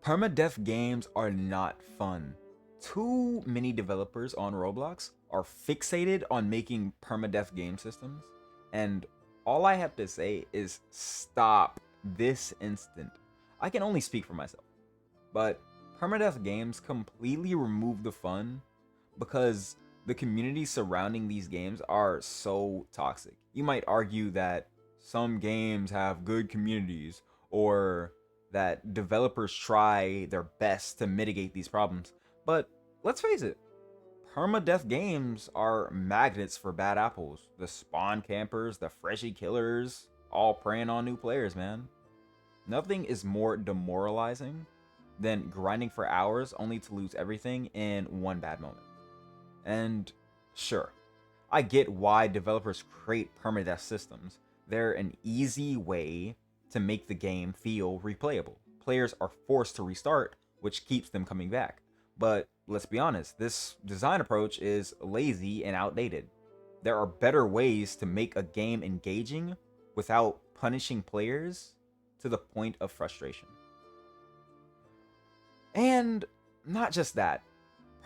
Permadeath games are not fun. Too many developers on Roblox are fixated on making permadeath game systems, and all I have to say is stop this instant. I can only speak for myself, but permadeath games completely remove the fun because the community surrounding these games are so toxic. You might argue that some games have good communities or that developers try their best to mitigate these problems. But let's face it, permadeath games are magnets for bad apples. The spawn campers, the freshie killers, all preying on new players, man. Nothing is more demoralizing than grinding for hours only to lose everything in one bad moment. And sure, I get why developers create permadeath systems. They're an easy way to make the game feel replayable. Players are forced to restart, which keeps them coming back. But let's be honest, this design approach is lazy and outdated. There are better ways to make a game engaging without punishing players to the point of frustration. And not just that,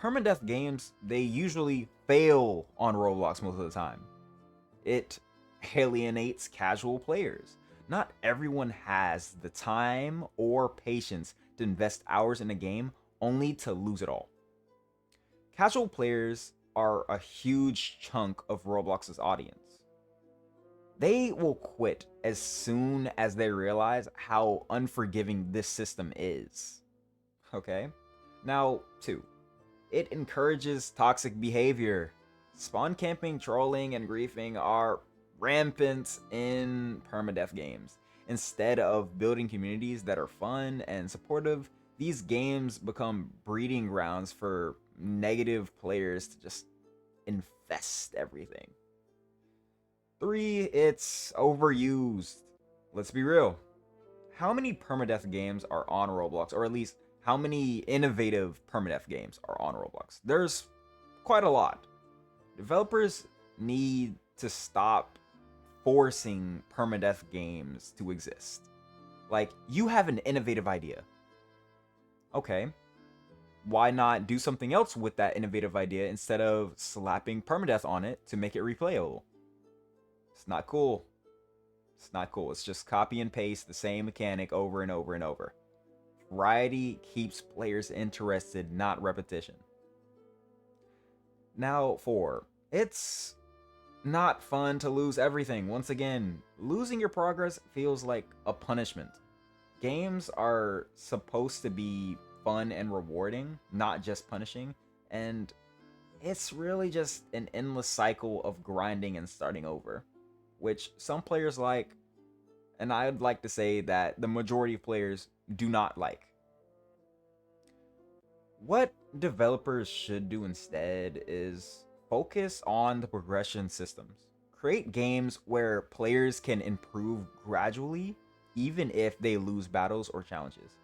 permadeath games, they usually fail on Roblox most of the time. It alienates casual players. Not everyone has the time or patience to invest hours in a game only to lose it all. Casual players are a huge chunk of Roblox's audience. They will quit as soon as they realize how unforgiving this system is. Okay? Now, 2. It encourages toxic behavior. Spawn camping, trolling, and griefing are rampant in permadeath games. Instead of building communities that are fun and supportive, these games become breeding grounds for negative players to just infest everything. 3, it's overused. Let's be real. How many permadeath games are on Roblox, or at least how many innovative permadeath games are on Roblox? There's quite a lot. Developers need to stop forcing permadeath games to exist. Like, you have an innovative idea. Okay, why not do something else with that innovative idea instead of slapping permadeath on it to make it replayable? It's not cool. It's not cool. It's just copy and paste the same mechanic over and over and over. Variety keeps players interested, not repetition. Now, 4. It's not fun to lose everything. Once again, losing your progress feels like a punishment. Games are supposed to be fun and rewarding, not just punishing, and it's really just an endless cycle of grinding and starting over, which some players like, and I'd like to say that the majority of players do not like. What developers should do instead is focus on the progression systems. Create games where players can improve gradually, even if they lose battles or challenges.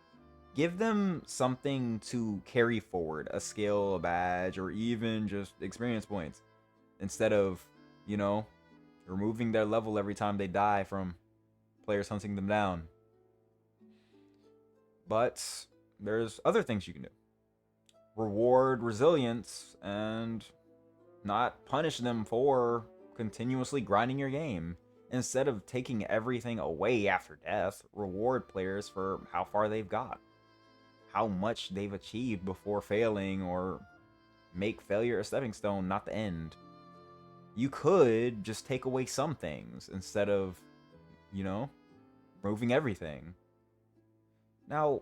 Give them something to carry forward, a skill, a badge, or even just experience points, instead of, you know, removing their level every time they die from players hunting them down. But there's other things you can do. Reward resilience and not punish them for continuously grinding your game. Instead of taking everything away after death, reward players for how far they've got, how much they've achieved before failing, or make failure a stepping stone, not the end. You could just take away some things instead of, you know, removing everything. Now,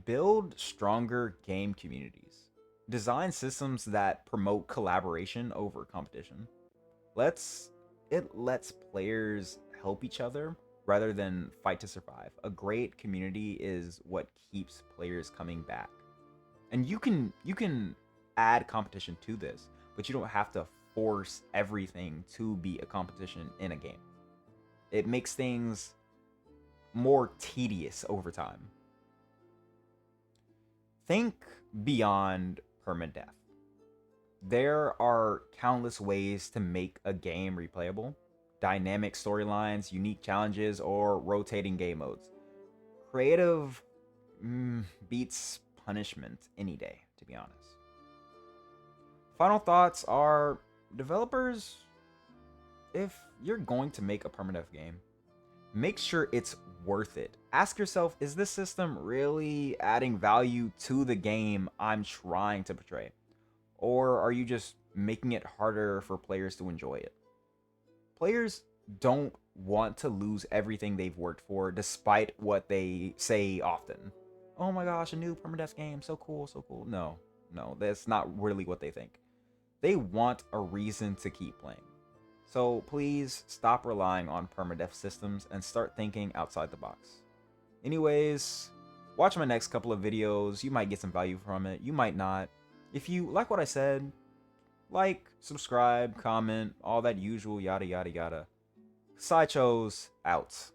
build stronger game communities. Design systems that promote collaboration over competition. It lets players help each other rather than fight to survive. A great community is what keeps players coming back. And you can add competition to this, but you don't have to force everything to be a competition in a game. It makes things more tedious over time. Think beyond permadeath. There are countless ways to make a game replayable. Dynamic storylines, unique challenges, or rotating game modes. Creative beats punishment any day, to be honest. Final thoughts are developers, if you're going to make a permadeath game, make sure it's worth it. Ask yourself, is this system really adding value to the game I'm trying to portray? Or are you just making it harder for players to enjoy it? Players don't want to lose everything they've worked for, despite what they say often. Oh my gosh, a new permadeath game, so cool, so cool. No, that's not really what they think. They want a reason to keep playing. So please stop relying on permadeath systems and start thinking outside the box. Anyways, watch my next couple of videos. You might get some value from it, you might not. If you like what I said, like, subscribe, comment, all that usual yada yada yada. Sideshows out.